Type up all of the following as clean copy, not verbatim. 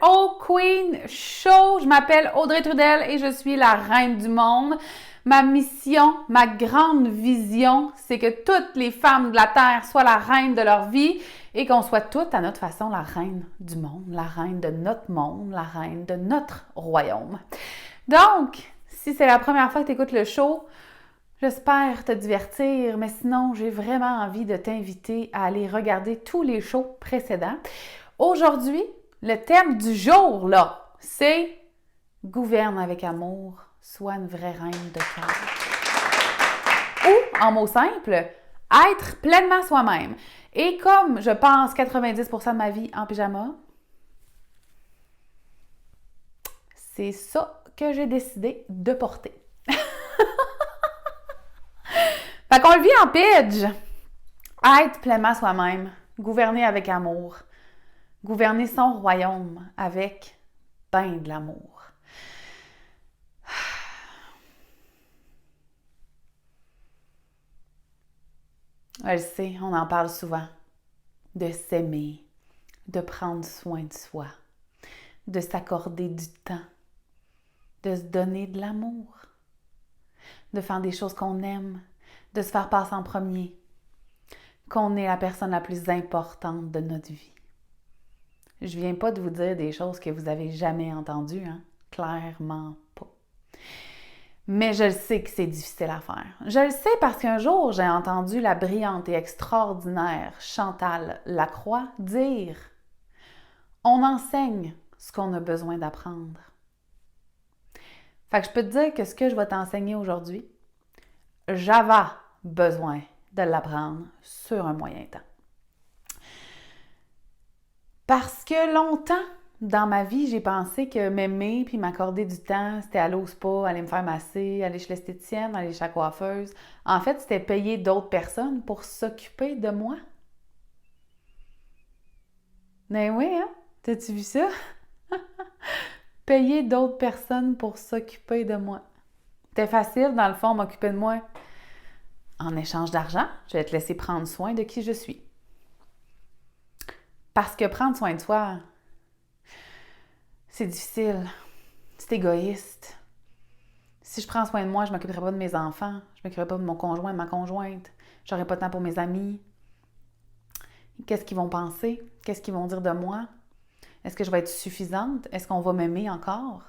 au Queen Show. Je m'appelle Audrey Trudel et je suis la reine du monde. Ma mission, ma grande vision, c'est que toutes les femmes de la Terre soient la reine de leur vie et qu'on soit toutes à notre façon la reine du monde, la reine de notre monde, la reine de notre royaume. Donc, si c'est la première fois que tu écoutes le show, j'espère te divertir, mais sinon, j'ai vraiment envie de t'inviter à aller regarder tous les shows précédents. Aujourd'hui, le thème du jour, là, c'est « Gouverne avec amour, sois une vraie reine de cœur ». Ou, en mots simples, être pleinement soi-même. Et comme je passe 90% de ma vie en pyjama, c'est ça que j'ai décidé de porter. Fait qu'on le vit en pitch. Être pleinement soi-même, gouverner avec amour, gouverner son royaume avec ben de l'amour. Je le sais, on en parle souvent. De s'aimer, de prendre soin de soi, de s'accorder du temps, de se donner de l'amour, de faire des choses qu'on aime, de se faire passer en premier, qu'on est la personne la plus importante de notre vie. Je viens pas de vous dire des choses que vous avez jamais entendues, hein? Clairement pas. Mais je le sais que c'est difficile à faire. Je le sais parce qu'un jour, j'ai entendu la brillante et extraordinaire Chantal Lacroix dire « On enseigne ce qu'on a besoin d'apprendre ». Fait que je peux te dire que ce que je vais t'enseigner aujourd'hui, j'avais besoin de l'apprendre sur un moyen temps. Parce que longtemps, dans ma vie, j'ai pensé que m'aimer puis m'accorder du temps, c'était aller au spa, aller me faire masser, aller chez l'esthéticienne, aller chez la coiffeuse. En fait, c'était payer d'autres personnes pour s'occuper de moi. Ben oui, hein? T'as-tu vu ça? Payer d'autres personnes pour s'occuper de moi. C'était facile, dans le fond, m'occuper de moi. En échange d'argent, je vais te laisser prendre soin de qui je suis. Parce que prendre soin de soi, c'est difficile, c'est égoïste. Si je prends soin de moi, je ne m'occuperai pas de mes enfants, je ne m'occuperai pas de mon conjoint, de ma conjointe, je n'aurai pas de temps pour mes amis. Qu'est-ce qu'ils vont penser? Qu'est-ce qu'ils vont dire de moi? Est-ce que je vais être suffisante? Est-ce qu'on va m'aimer encore?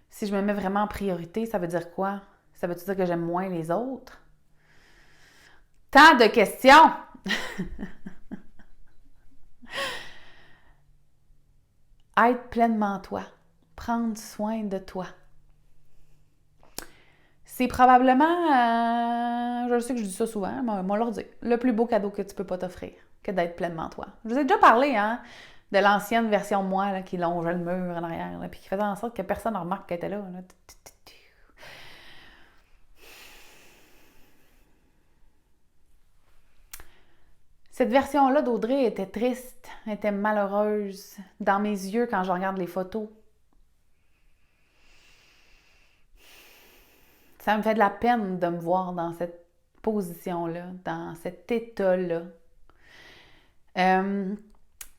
Si je me mets vraiment en priorité, ça veut dire quoi? Ça veut dire que j'aime moins les autres? Tant de questions! Être pleinement toi. Prendre soin de toi. C'est probablement, je sais que je dis ça souvent, mais moi leur dire, le plus beau cadeau que tu peux pas t'offrir que d'être pleinement toi. Je vous ai déjà parlé, hein, de l'ancienne version de moi là, qui longeait le mur en arrière, là, puis qui faisait en sorte que personne ne remarque qu'elle était là. Cette version-là d'Audrey était triste, était malheureuse dans mes yeux quand je regarde les photos. Ça me fait de la peine de me voir dans cette position-là, dans cet état-là.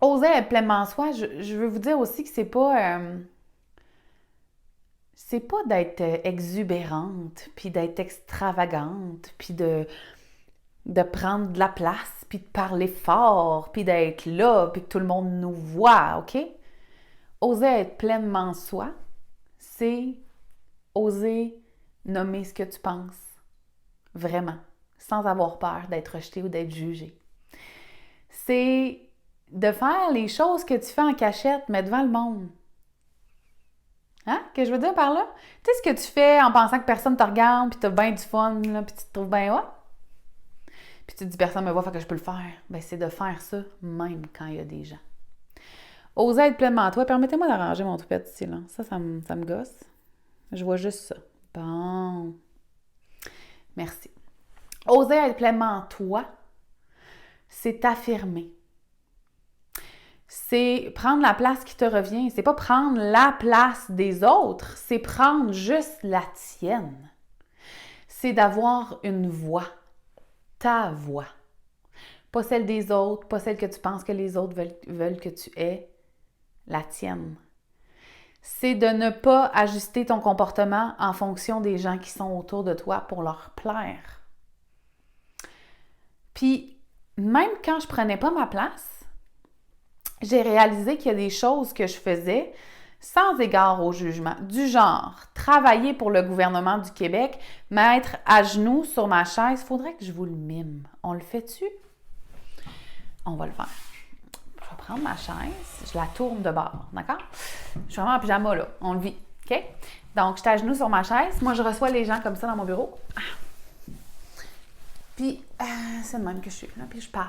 Oser être pleinement soi, je veux vous dire aussi que c'est pas d'être exubérante, puis d'être extravagante, puis de prendre de la place, puis de parler fort, puis d'être là, puis que tout le monde nous voit, OK? Oser être pleinement soi, c'est oser nommer ce que tu penses, vraiment, sans avoir peur d'être rejeté ou d'être jugé. C'est de faire les choses que tu fais en cachette, mais devant le monde. Hein? Que je veux dire par là? Tu sais ce que tu fais en pensant que personne te regarde, puis tu as bien du fun, là, puis tu te trouves bien hot? Puis tu te dis personne me voit, fait que je peux le faire. Ben, c'est de faire ça même quand il y a des gens. Oser être pleinement toi. Permettez-moi d'arranger mon toupette ici, là. Ça me gosse. Je vois juste ça. Bon. Merci. Oser être pleinement toi, c'est t'affirmer. C'est prendre la place qui te revient. C'est pas prendre la place des autres, c'est prendre juste la tienne. C'est d'avoir une voix, ta voix. Pas celle des autres, pas celle que tu penses que les autres veulent que tu aies. la tienne. C'est de ne pas ajuster ton comportement en fonction des gens qui sont autour de toi pour leur plaire. Puis, même quand je prenais pas ma place, j'ai réalisé qu'il y a des choses que je faisais sans égard au jugement, du genre travailler pour le gouvernement du Québec, mettre à genoux sur ma chaise. Il faudrait que je vous le mime. On le fait-tu? On va le faire. Je vais prendre ma chaise, je la tourne de bord, d'accord? Je suis vraiment en pyjama, là. On le vit, OK? Donc, je suis à genoux sur ma chaise. Moi, je reçois les gens comme ça dans mon bureau. Puis, c'est le même que je suis, là. Puis, je parle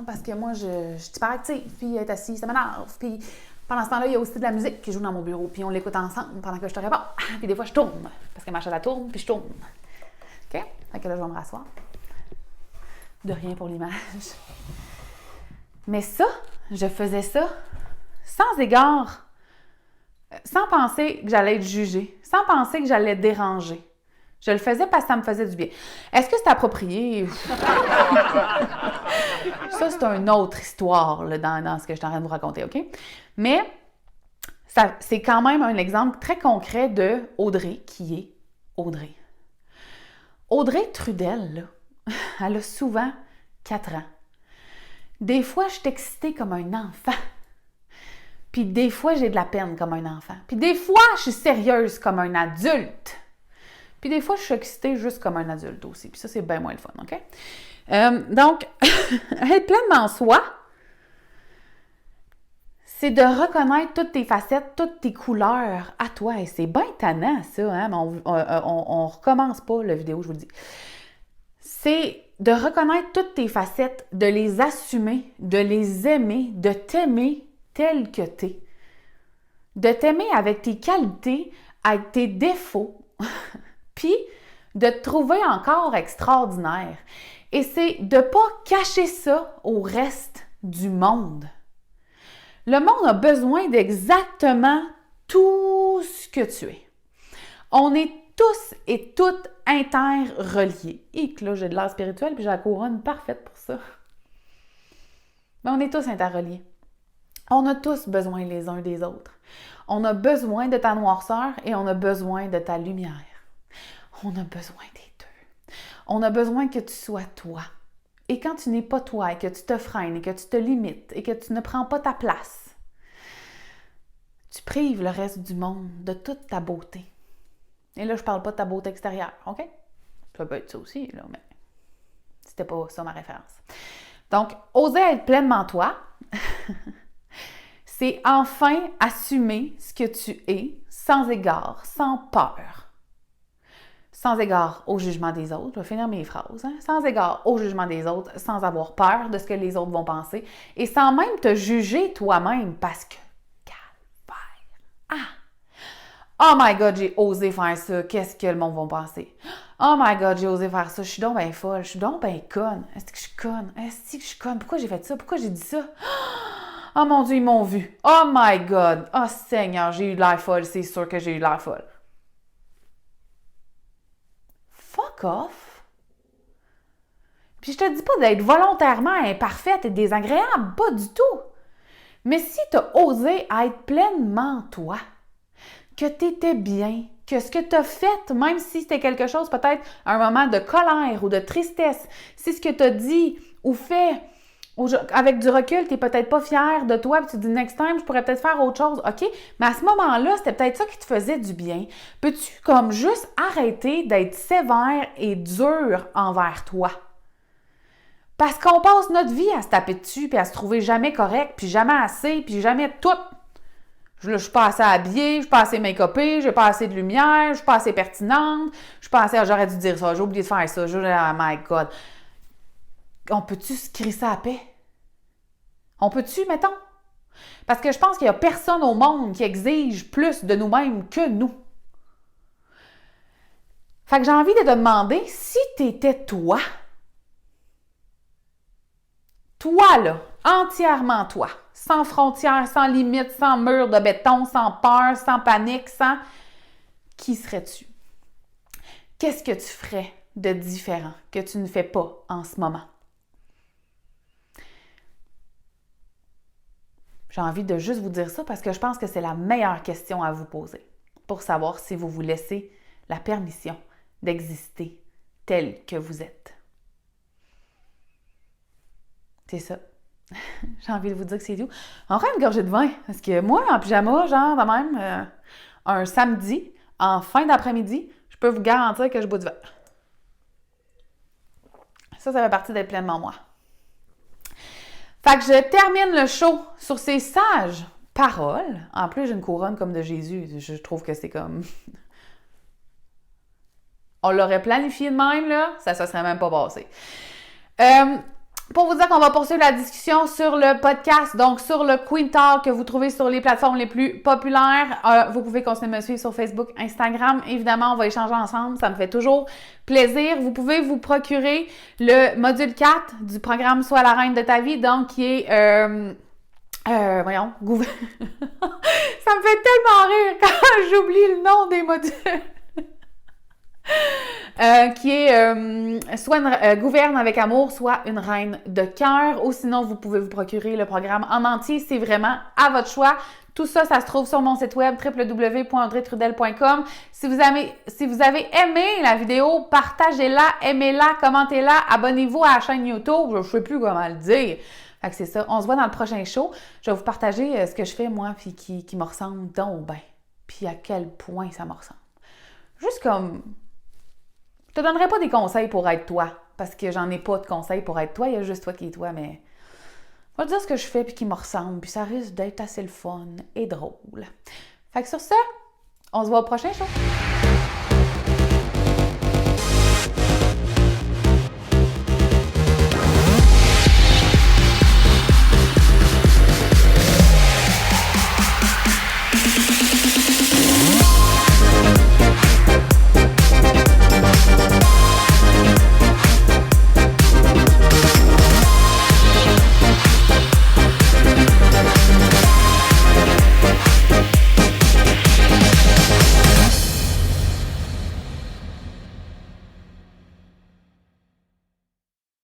parce que moi, je suis hyperactive. Puis, être assise, ça m'énerve. Puis, pendant ce temps-là, il y a aussi de la musique qui joue dans mon bureau. Puis, on l'écoute ensemble pendant que je te réponds. Puis, des fois, je tourne. Parce que ma chaise, elle tourne, puis je tourne. OK? Fait que là, je vais me rasseoir. De rien pour l'image. Mais ça, je faisais ça sans égard, sans penser que j'allais être jugée, sans penser que j'allais déranger. Je le faisais parce que ça me faisait du bien. Est-ce que c'est approprié? Ça, c'est une autre histoire là, dans ce que je suis en train de vous raconter, OK? Mais c'est quand même un exemple très concret de Audrey, qui est Audrey. Audrey Trudel, là, elle a souvent 4 ans. Des fois, je suis excitée comme un enfant. Puis des fois, j'ai de la peine comme un enfant. Puis des fois, je suis sérieuse comme un adulte. Puis des fois, je suis excitée juste comme un adulte aussi. Puis ça, c'est bien moins le fun, OK? Donc, être pleinement soi, c'est de reconnaître toutes tes facettes, toutes tes couleurs à toi. Et c'est bien tannant, ça, hein? Mais on recommence pas la vidéo, je vous le dis. C'est de reconnaître toutes tes facettes, de les assumer, de les aimer, de t'aimer tel que t'es. De t'aimer avec tes qualités, avec tes défauts, puis de te trouver encore extraordinaire. Et c'est de ne pas cacher ça au reste du monde. Le monde a besoin d'exactement tout ce que tu es. On est tous et toutes interreliés. Et que là, j'ai de l'air spirituel puis j'ai la couronne parfaite pour ça. Mais on est tous interreliés. On a tous besoin les uns des autres. On a besoin de ta noirceur et on a besoin de ta lumière. On a besoin des deux. On a besoin que tu sois toi. Et quand tu n'es pas toi et que tu te freines et que tu te limites et que tu ne prends pas ta place, tu prives le reste du monde de toute ta beauté. Et là, je parle pas de ta beauté extérieure, OK? Ça peut être ça aussi, là, mais c'était pas ça ma référence. Donc, oser être pleinement toi, c'est enfin assumer ce que tu es, sans égard, sans peur. Sans égard au jugement des autres, je vais finir mes phrases, hein? Sans égard au jugement des autres, sans avoir peur de ce que les autres vont penser, et sans même te juger toi-même, parce que, calvaire, oh my God, j'ai osé faire ça, qu'est-ce que le monde va penser? Oh my God, j'ai osé faire ça, je suis donc bien folle, je suis donc bien conne, est-ce que je suis conne? Est-ce que je suis conne? Pourquoi j'ai fait ça? Pourquoi j'ai dit ça? Oh mon Dieu, ils m'ont vu. Oh my God. Oh Seigneur, j'ai eu de l'air folle. C'est sûr que j'ai eu de l'air folle. Fuck off. Puis je te dis pas d'être volontairement imparfaite et désagréable. Pas du tout. Mais si tu as osé être pleinement toi, que tu étais bien, que ce que tu as fait, même si c'était quelque chose, peut-être un moment de colère ou de tristesse, si ce que tu as dit ou fait, avec du recul, tu n'es peut-être pas fier de toi, puis tu te dis next time, je pourrais peut-être faire autre chose, OK? Mais à ce moment-là, c'était peut-être ça qui te faisait du bien. Peux-tu comme juste arrêter d'être sévère et dur envers toi? Parce qu'on passe notre vie à se taper dessus, puis à se trouver jamais correct, puis jamais assez, puis jamais tout. Je suis pas assez habillée, je suis pas assez make-upée, j'ai pas assez de lumière, je suis pas assez pertinente, je suis pas assez... j'aurais dû dire ça, j'ai oublié de faire ça, oh my God. On peut-tu se crisser à la paix? On peut-tu, mettons? Parce que je pense qu'il n'y a personne au monde qui exige plus de nous-mêmes que nous. Fait que j'ai envie de te demander, si t'étais toi, là, entièrement toi, sans frontières, sans limites, sans mur de béton, sans peur, sans panique, sans... Qui serais-tu? Qu'est-ce que tu ferais de différent que tu ne fais pas en ce moment? J'ai envie de juste vous dire ça parce que je pense que c'est la meilleure question à vous poser pour savoir si vous vous laissez la permission d'exister tel que vous êtes. C'est ça. J'ai envie de vous dire que c'est tout. On prend une gorgée de vin. Parce que moi, en pyjama, genre, de même, un samedi, en fin d'après-midi, je peux vous garantir que je bois du vin. Ça fait partie d'être pleinement moi. Fait que je termine le show sur ces sages paroles. En plus, j'ai une couronne comme de Jésus. Je trouve que c'est comme... On l'aurait planifié de même, là, ça ne serait même pas passé. Pour vous dire qu'on va poursuivre la discussion sur le podcast, donc sur le Queen Talk que vous trouvez sur les plateformes les plus populaires. Vous pouvez continuer de me suivre sur Facebook, Instagram. Évidemment, on va échanger ensemble. Ça me fait toujours plaisir. Vous pouvez vous procurer le module 4 du programme Sois la reine de ta vie, donc qui est... ça me fait tellement rire quand j'oublie le nom des modules. Qui est soit gouverne avec amour, soit une reine de cœur, ou sinon vous pouvez vous procurer le programme en entier, c'est vraiment à votre choix. Tout ça, ça se trouve sur mon site web www.audreytrudel.com. Si vous avez aimé la vidéo, partagez-la, aimez-la, commentez-la, abonnez-vous à la chaîne YouTube, je ne sais plus comment le dire. Fait que c'est ça, on se voit dans le prochain show. Je vais vous partager ce que je fais moi, puis qui me ressemble donc bien, puis à quel point ça me ressemble. Juste comme... Je te donnerai pas des conseils pour être toi, parce que j'en ai pas de conseils pour être toi, il y a juste toi qui es toi, mais je vais te dire ce que je fais puis qui me ressemble, puis ça risque d'être assez le fun et drôle. Fait que sur ça, on se voit au prochain show!